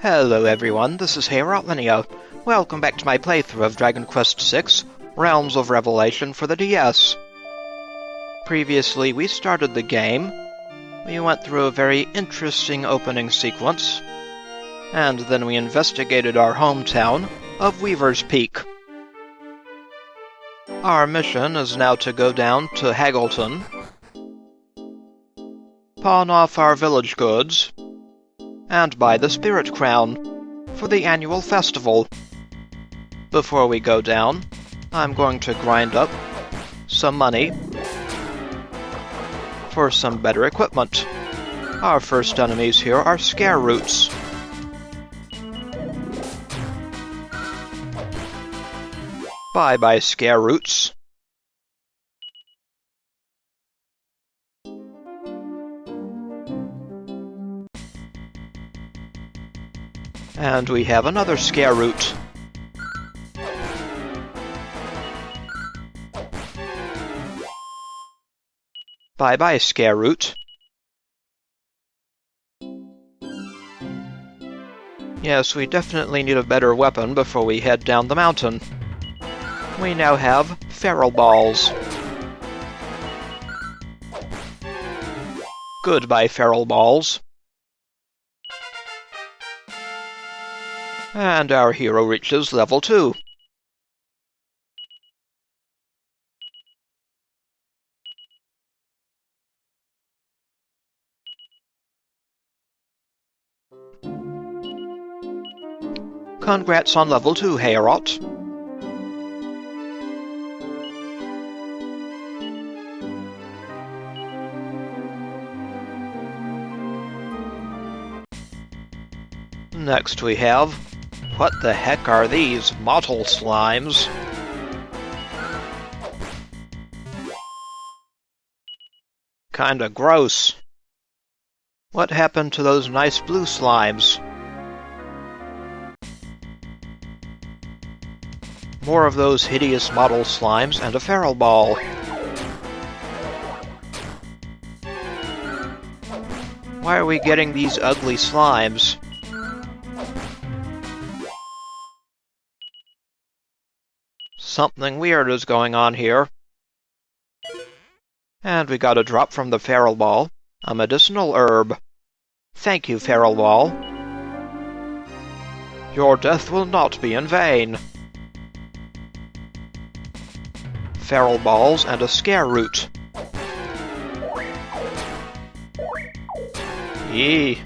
Hello everyone, this is Haggleton. Welcome back to my playthrough of Dragon Quest VI, Realms of Revelation for the DS. Previously, we started the game. We went through a very interesting opening sequence, and then we investigated our hometown of Weaver's Peak. Our mission is now to go down to Haggleton, pawn off our village goods, and buy the Spirit Crown for the annual festival. Before we go down, I'm going to grind up some money for some better equipment. Our first enemies here are scare roots. Bye-bye, scare roots. And we have another scare root. Bye-bye, scare root. Yes, we definitely need a better weapon before we head down the mountain. We now have feral balls. Goodbye, feral balls. And our hero reaches level 2. Congrats on level 2, Heorot. Next we have, what the heck are these Mottle Slimes? Kinda gross. What happened to those nice blue slimes? More of those hideous Mottle Slimes and a feral ball. Why are we getting these ugly slimes? Something weird is going on here. And we got a drop from the feral ball, a medicinal herb. Thank you, feral ball. Your death will not be in vain. Feral balls and a scare root. Yee.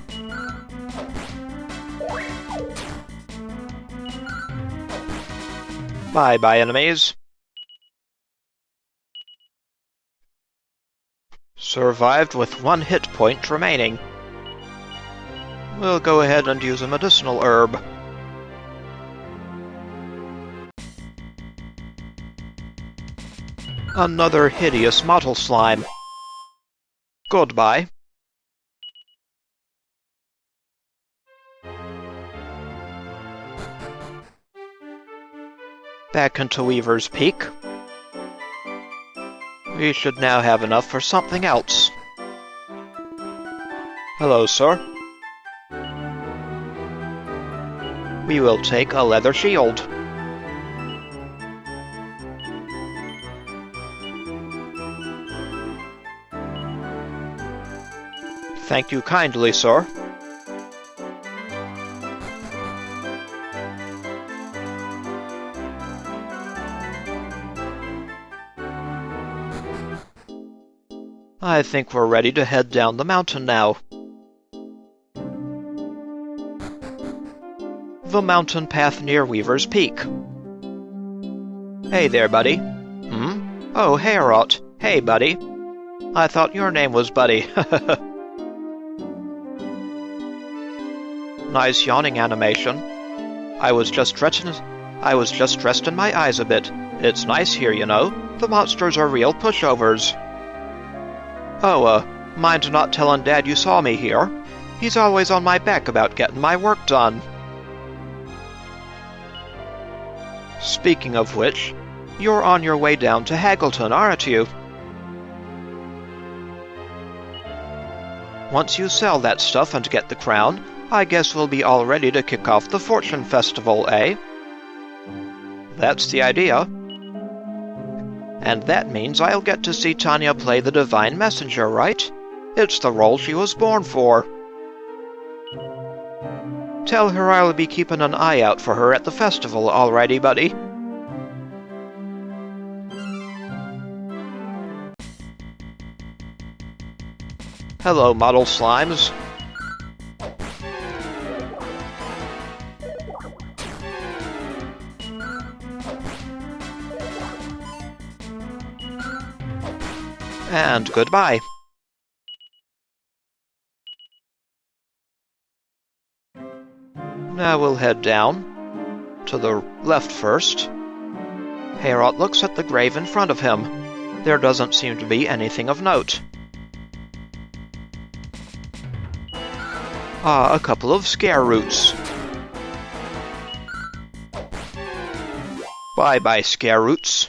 Bye-bye, enemies. Survived with 1 hit point remaining. We'll go ahead and use a medicinal herb. Another hideous Mottle Slime. Goodbye. Back into Weaver's Peak. We should now have enough for something else. Hello, sir. We will take a leather shield. Thank you kindly, sir. I think we're ready to head down the mountain now. The mountain path near Weaver's Peak. Hey there, buddy. Oh, Heorot. Hey, buddy. I thought your name was Buddy. Nice yawning animation. I was just stretching my eyes a bit. It's nice here, you know. The monsters are real pushovers. Oh, mind not telling Dad you saw me here. He's always on my back about getting my work done. Speaking of which, you're on your way down to Haggleton, aren't you? Once you sell that stuff and get the crown, I guess we'll be all ready to kick off the Fortune Festival, eh? That's the idea. And that means I'll get to see Tanya play the Divine Messenger, right? It's the role she was born for. Tell her I'll be keeping an eye out for her at the festival, alrighty, buddy? Hello, Mottle Slimes. And goodbye. Now we'll head down to the left first. Heorot looks at the grave in front of him. There doesn't seem to be anything of note. A couple of scare roots. Bye-bye, scare roots.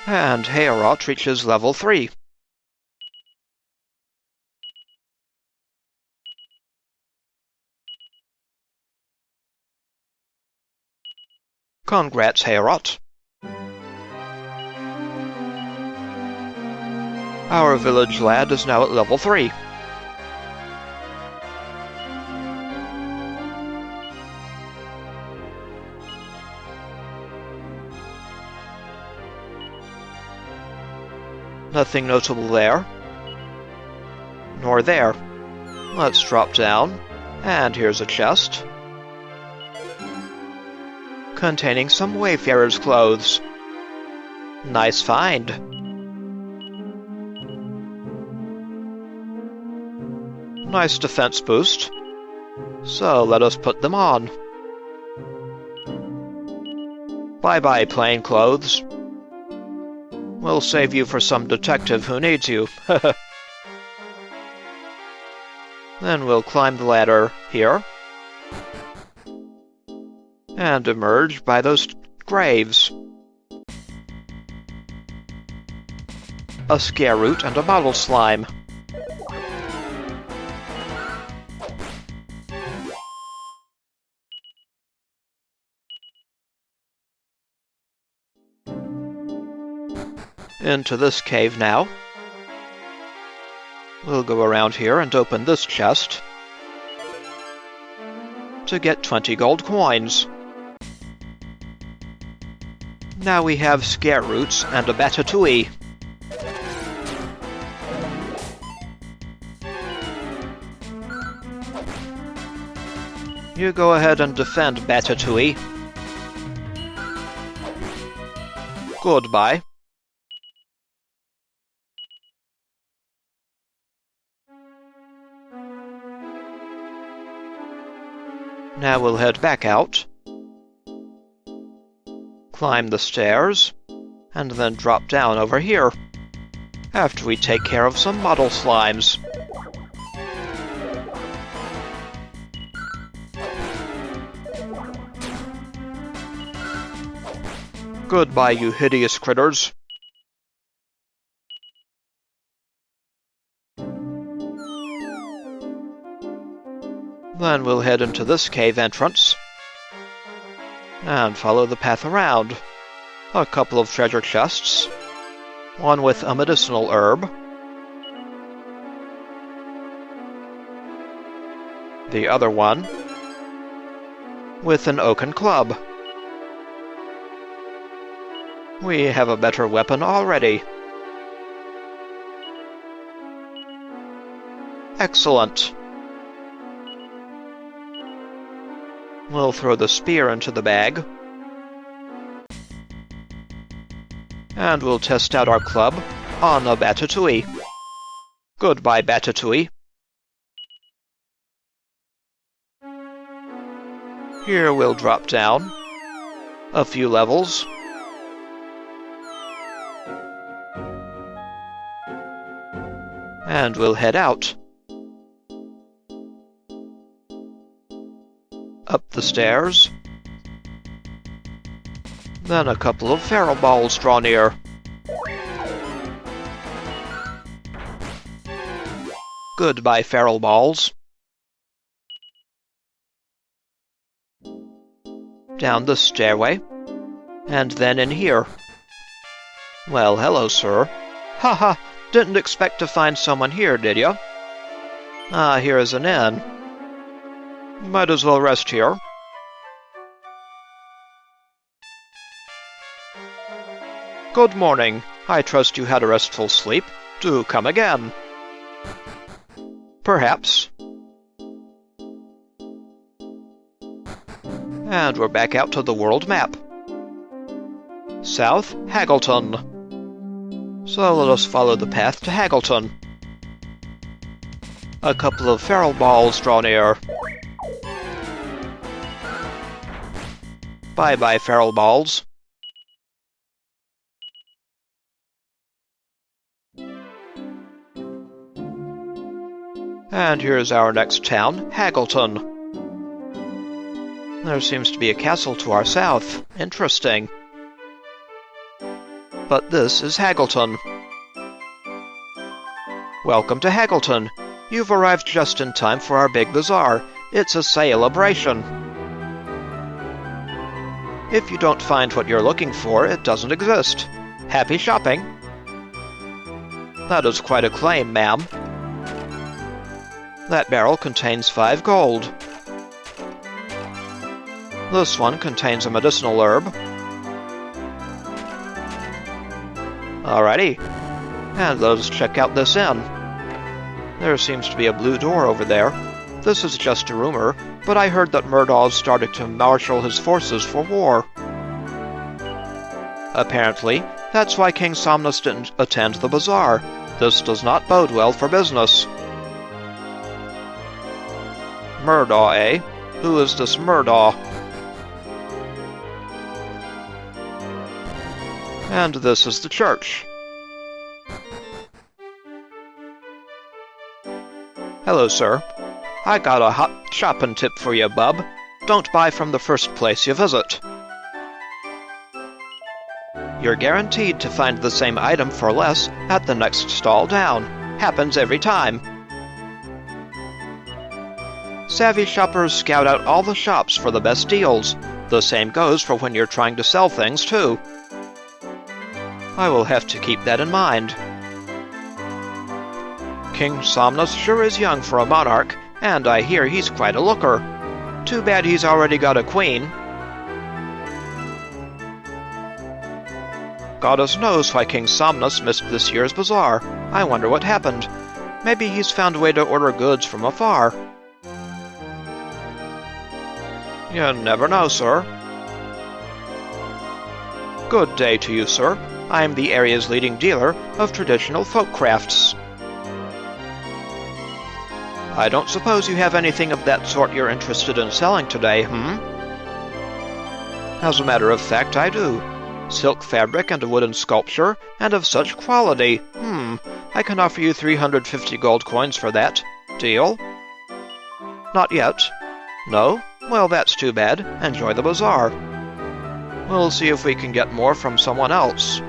And Heorot reaches level 3. Congrats, Heorot. Our village lad is now at level 3. Nothing notable there. Nor there. Let's drop down, and here's a chest containing some Wayfarer's clothes. Nice find. Nice defense boost. So let us put them on. Bye-bye, plain clothes. We'll save you for some detective who needs you. Then we'll climb the ladder here. And emerge by those graves. A scare root and a Mottle Slime. Into this cave now. We'll go around here and open this chest to get 20 gold coins. Now we have scare roots and a batatouille. You go ahead and defend, batatouille. Goodbye. Now we'll head back out, climb the stairs, and then drop down over here, after we take care of some Mottle Slimes. Goodbye, you hideous critters. Then we'll head into this cave entrance and follow the path around. A couple of treasure chests, one with a medicinal herb, the other one with an Oaken Club. We have a better weapon already. Excellent. We'll throw the spear into the bag. And we'll test out our club on a batatouille. Goodbye, batatouille. Here we'll drop down a few levels. And we'll head out. Up the stairs. Then a couple of feral balls draw near. Goodbye, feral balls. Down the stairway, and then in here. Well, hello, sir. Haha, didn't expect to find someone here, did you? Ah, here is an inn. Might as well rest here. Good morning. I trust you had a restful sleep. Do come again. Perhaps. And we're back out to the world map. South, Haggleton. So let us follow the path to Haggleton. A couple of feral balls draw near. Bye-bye, feral balls. And here's our next town, Haggleton. There seems to be a castle to our south. Interesting. But this is Haggleton. Welcome to Haggleton. You've arrived just in time for our big bazaar. It's a celebration. If you don't find what you're looking for, it doesn't exist. Happy shopping. That is quite a claim, ma'am. That barrel contains 5 gold. This one contains a medicinal herb. Alrighty. And let us check out this inn. There seems to be a blue door over there. This is just a rumor, but I heard that Murdaw's started to marshal his forces for war. Apparently, that's why King Somnus didn't attend the bazaar. This does not bode well for business. Murdaw, eh? Who is this Murdaw? And this is the church. Hello, sir. I got a hot shopping tip for you, bub. Don't buy from the first place you visit. You're guaranteed to find the same item for less at the next stall down. Happens every time. Savvy shoppers scout out all the shops for the best deals. The same goes for when you're trying to sell things, too. I will have to keep that in mind. King Somnus sure is young for a monarch, and I hear he's quite a looker. Too bad he's already got a queen. Goddess knows why King Somnus missed this year's bazaar. I wonder what happened. Maybe he's found a way to order goods from afar. You never know, sir. Good day to you, sir. I am the area's leading dealer of traditional folk crafts. I don't suppose you have anything of that sort you're interested in selling today, As a matter of fact, I do. Silk fabric and a wooden sculpture, and of such quality. I can offer you 350 gold coins for that. Deal? Not yet. No? Well, that's too bad. Enjoy the bazaar. We'll see if we can get more from someone else.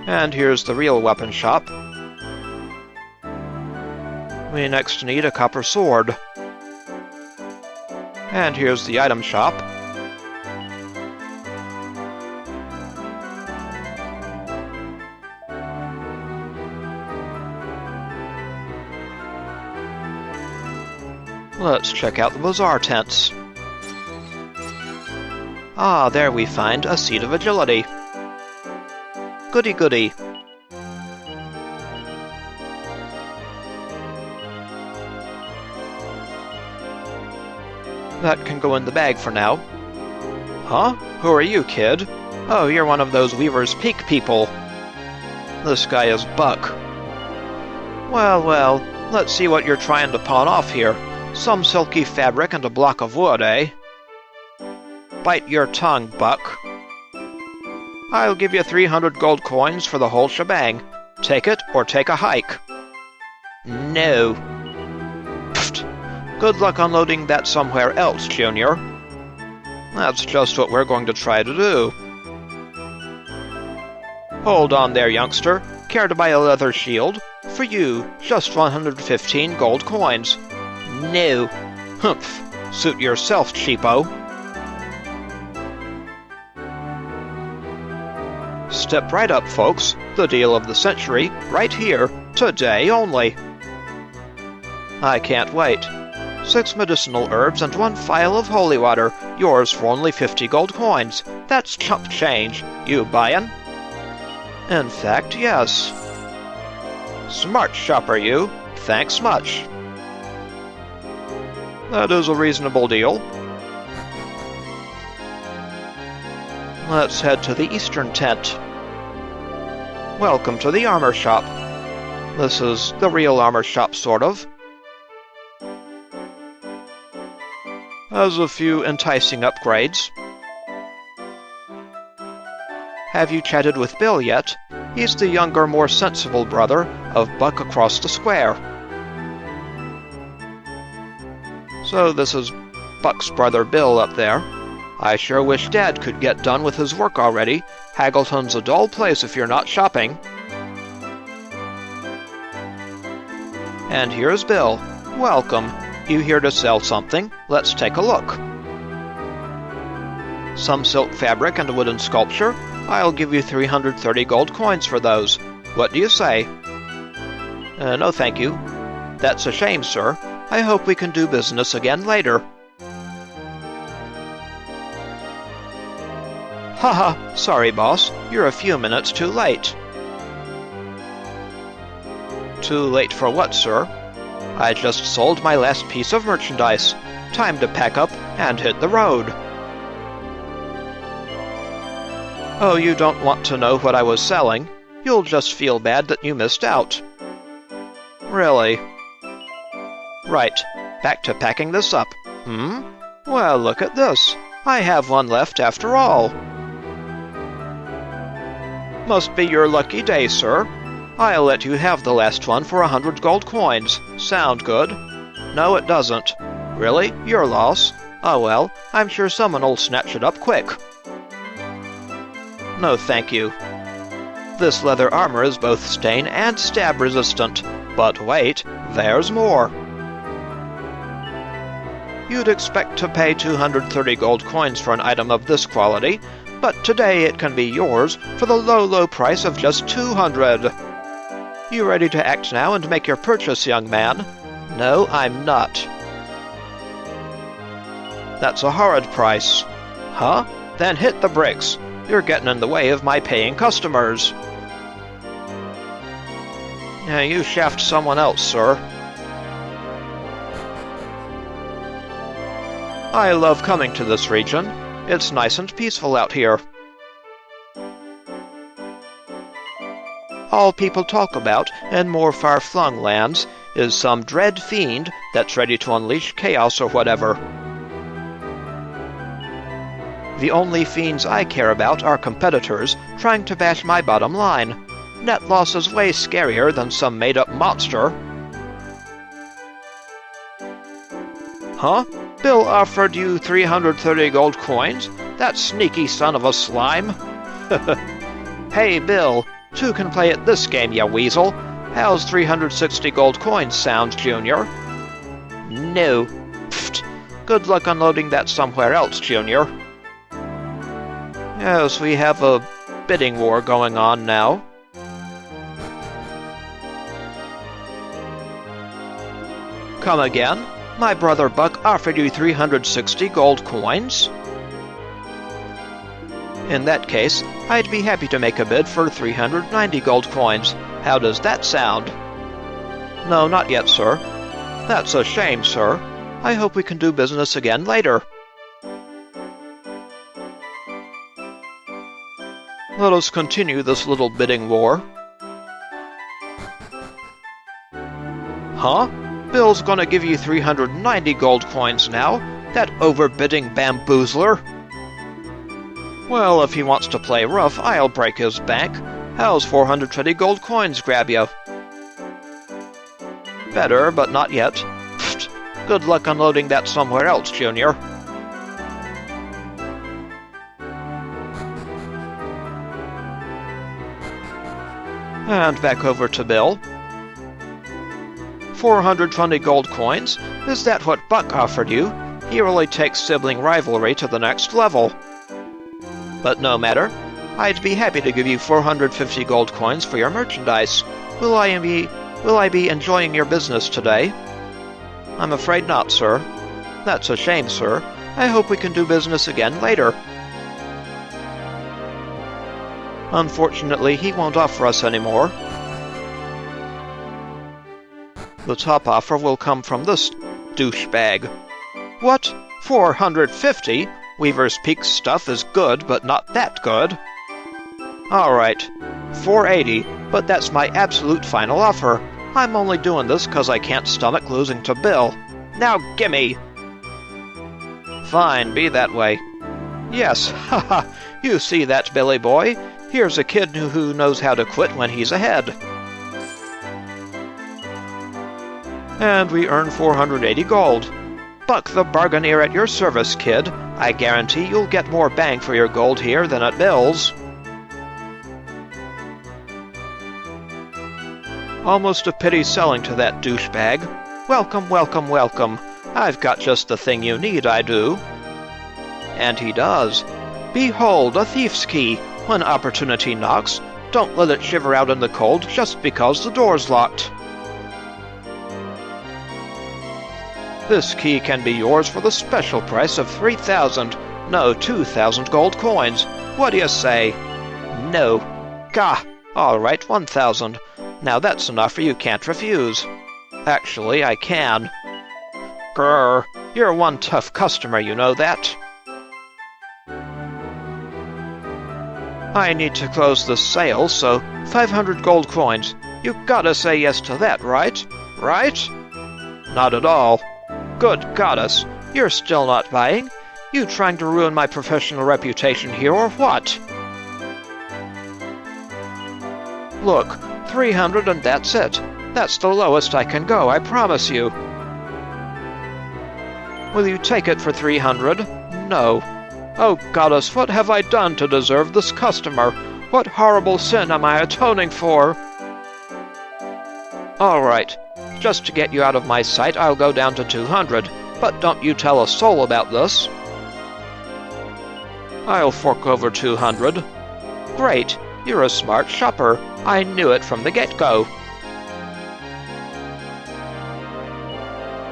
And here's the real weapon shop. We next need a copper sword. And here's the item shop. Let's check out the bazaar tents. Ah, there we find a seat of agility. Goody goody. That can go in the bag for now. Huh? Who are you, kid? Oh, you're one of those Weaver's Peak people. This guy is Buck. Well, well, let's see what you're trying to pawn off here. Some silky fabric and a block of wood, eh? Bite your tongue, Buck. I'll give you 300 gold coins for the whole shebang. Take it or take a hike. No. Pfft. Good luck unloading that somewhere else, Junior. That's just what we're going to try to do. Hold on there, youngster. Care to buy a leather shield? for you, just 115 gold coins. No. Humph. Suit yourself, cheapo. Step right up, folks. The deal of the century, right here, today only. I can't wait. 6 medicinal herbs and 1 phial of holy water, yours for only 50 gold coins. That's chump change. You buyin'? In fact, yes. Smart shopper, you. Thanks much. That is a reasonable deal. Let's head to the eastern tent. Welcome to the armor shop. This is the real armor shop, sort of. Has a few enticing upgrades. Have you chatted with Bill yet? He's the younger, more sensible brother of Buck across the square. So this is Buck's brother Bill up there. I sure wish Dad could get done with his work already. Haggleton's a dull place if you're not shopping. And here's Bill. Welcome. You here to sell something? Let's take a look. Some silk fabric and a wooden sculpture? I'll give you 330 gold coins for those. What do you say? No, thank you. That's a shame, sir. I hope we can do business again later. Haha, sorry, boss. You're a few minutes too late. Too late for what, sir? I just sold my last piece of merchandise. Time to pack up and hit the road. Oh, you don't want to know what I was selling. You'll just feel bad that you missed out. Really? Right, back to packing this up. Well, look at this. I have one left after all. Must be your lucky day, sir. I'll let you have the last one for 100 gold coins. Sound good? No, it doesn't. Really? Your loss? Oh well, I'm sure someone'll snatch it up quick. No, thank you. This leather armor is both stain and stab resistant. But wait, there's more. You'd expect to pay 230 gold coins for an item of this quality, but today it can be yours for the low, low price of just 200. You ready to act now and make your purchase, young man? No, I'm not. That's a horrid price. Huh? Then hit the bricks. You're getting in the way of my paying customers. Yeah, you shaft someone else, sir. I love coming to this region. It's nice and peaceful out here. All people talk about in more far-flung lands is some dread fiend that's ready to unleash chaos or whatever. The only fiends I care about are competitors trying to bash my bottom line. Net loss is way scarier than some made-up monster. Huh? Bill offered you 330 gold coins? That sneaky son of a slime? Hey, Bill, two can play at this game, ya weasel. How's 360 gold coins sound, Junior? No. Pfft. Good luck unloading that somewhere else, Junior. Yes, we have a bidding war going on now. Come again? My brother Buck offered you 360 gold coins? In that case, I'd be happy to make a bid for 390 gold coins. How does that sound? No, not yet, sir. That's a shame, sir. I hope we can do business again later. Let us continue this little bidding war. Huh? Bill's gonna give you 390 gold coins now, that overbidding bamboozler. Well, if he wants to play rough, I'll break his bank. How's 420 gold coins grab you? Better, but not yet. Pfft. Good luck unloading that somewhere else, Junior. And back over to Bill. 420 gold coins? Is that what Buck offered you? He really takes sibling rivalry to the next level. But no matter. I'd be happy to give you 450 gold coins for your merchandise. Will I be enjoying your business today? I'm afraid not, sir. That's a shame, sir. I hope we can do business again later. Unfortunately, he won't offer us any more. The top offer will come from this douchebag. What? 450? Weaver's Peak stuff is good, but not that good. Alright, 480, but that's my absolute final offer. I'm only doing this 'cause I can't stomach losing to Bill. Now gimme! Fine, be that way. Yes, haha, you see that, Billy boy? Here's a kid who knows how to quit when he's ahead. And we earn 480 gold. Buck the bargaineer at your service, kid. I guarantee you'll get more bang for your gold here than at Bill's. Almost a pity selling to that douchebag. Welcome, welcome, welcome. I've got just the thing you need, I do. And he does. Behold, a thief's key. When opportunity knocks, don't let it shiver out in the cold just because the door's locked. This key can be yours for the special price of 3,000, no, 2,000 gold coins. What do you say? No. Gah! All right, 1,000. Now that's an offer you can't refuse. Actually, I can. Grrr, you're one tough customer, you know that? I need to close the sale, so 500 gold coins. You gotta say yes to that, right? Right? Not at all. Good goddess, you're still not buying? You trying to ruin my professional reputation here, or what? Look, 300 and that's it. That's the lowest I can go, I promise you. Will you take it for 300? No. Oh, goddess, what have I done to deserve this customer? What horrible sin am I atoning for? All right. Just to get you out of my sight, I'll go down to 200. But don't you tell a soul about this. I'll fork over 200. Great. You're a smart shopper. I knew it from the get-go.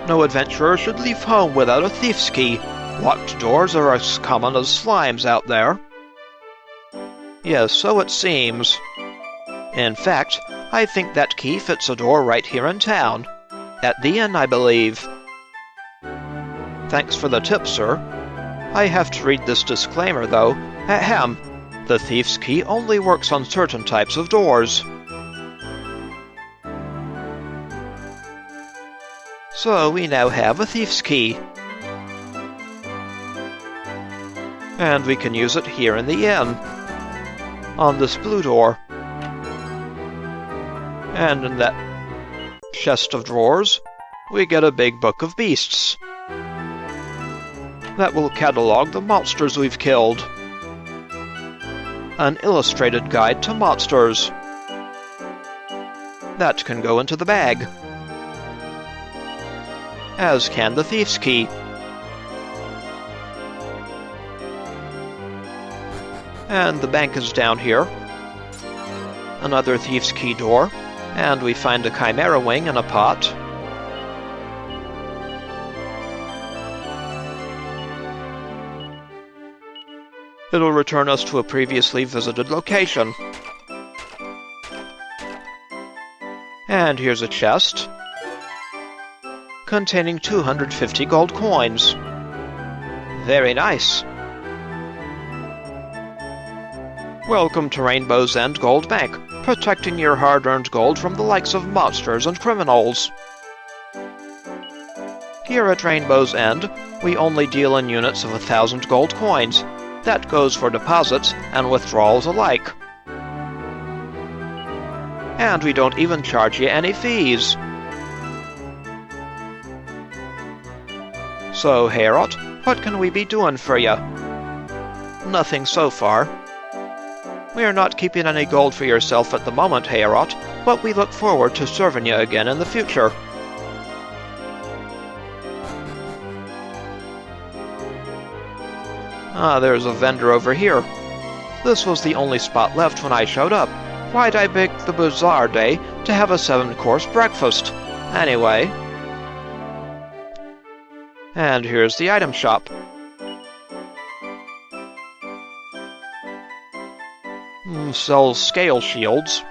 No adventurer should leave home without a thief's key. Locked doors are as common as slimes out there. Yes, so it seems. In fact, I think that key fits a door right here in town. At the inn, I believe. Thanks for the tip, sir. I have to read this disclaimer, though. Ahem. The thief's key only works on certain types of doors. So we now have a thief's key. And we can use it here in the inn. On this blue door. And in that chest of drawers, we get a big book of beasts. That will catalog the monsters we've killed. An illustrated guide to monsters. That can go into the bag. As can the thief's key. And the bank is down here. Another thief's key door. And we find a chimera wing in a pot. It'll return us to a previously visited location. And here's a chest containing 250 gold coins. Very nice. Welcome to Rainbow's End Gold Bank, protecting your hard-earned gold from the likes of monsters and criminals. Here at Rainbow's End, we only deal in units of 1,000 gold coins. That goes for deposits and withdrawals alike. And we don't even charge you any fees. So, Heorot, what can we be doing for you? Nothing so far. We are not keeping any gold for yourself at the moment, Heorot, but we look forward to serving you again in the future. Ah, there's a vendor over here. This was the only spot left when I showed up. Why'd I pick the bazaar day to have a 7-course breakfast? Anyway. And here's the item shop. Sells scale shields.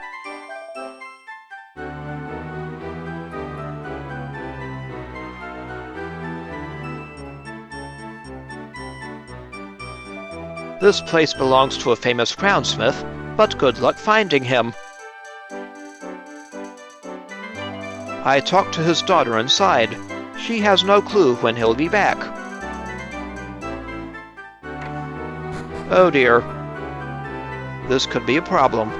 This place belongs to a famous crownsmith, but good luck finding him. I talked to his daughter inside. She has no clue when he'll be back. Oh dear. This could be a problem.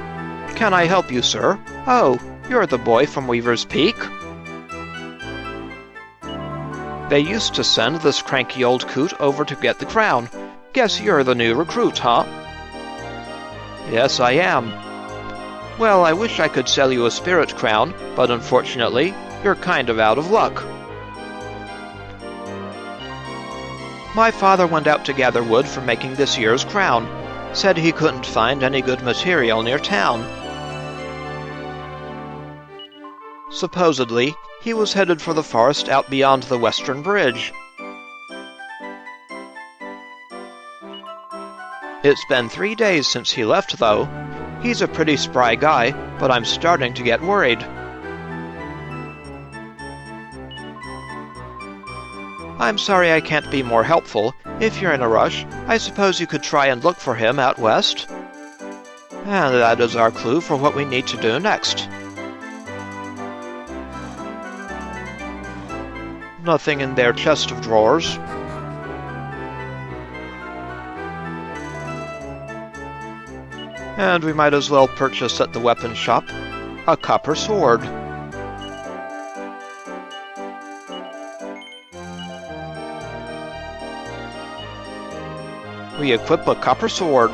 Can I help you, sir? Oh, you're the boy from Weaver's Peak? They used to send this cranky old coot over to get the crown. Guess you're the new recruit, huh? Yes, I am. Well, I wish I could sell you a spirit crown, but unfortunately, you're kind of out of luck. My father went out to gather wood for making this year's crown. Said he couldn't find any good material near town. Supposedly, he was headed for the forest out beyond the western bridge. It's been 3 days since he left, though. He's a pretty spry guy, but I'm starting to get worried. I'm sorry I can't be more helpful. If you're in a rush, I suppose you could try and look for him out west. And that is our clue for what we need to do next. Nothing in their chest of drawers. And we might as well purchase at the weapon shop a copper sword. We equip a copper sword.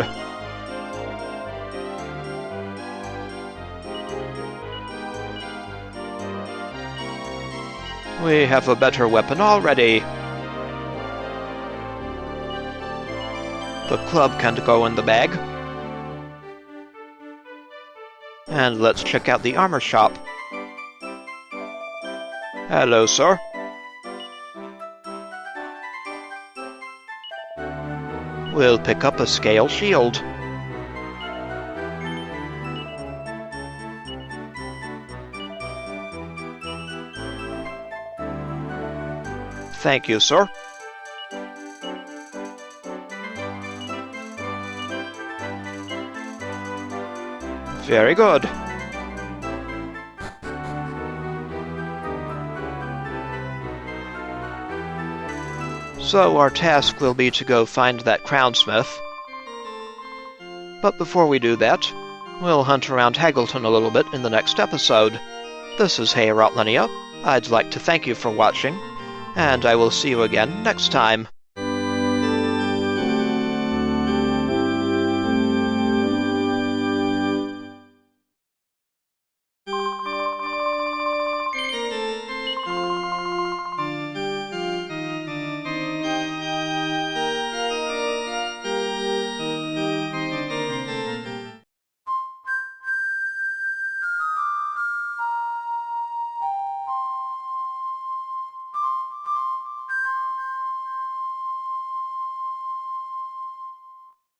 We have a better weapon already. The club can't go in the bag. And let's check out the armor shop. Hello, sir. We'll pick up a scale shield. Thank you, sir. Very good. So our task will be to go find that crownsmith. But before we do that, we'll hunt around Haggleton a little bit in the next episode. This is Heorot. I'd like to thank you for watching, and I will see you again next time.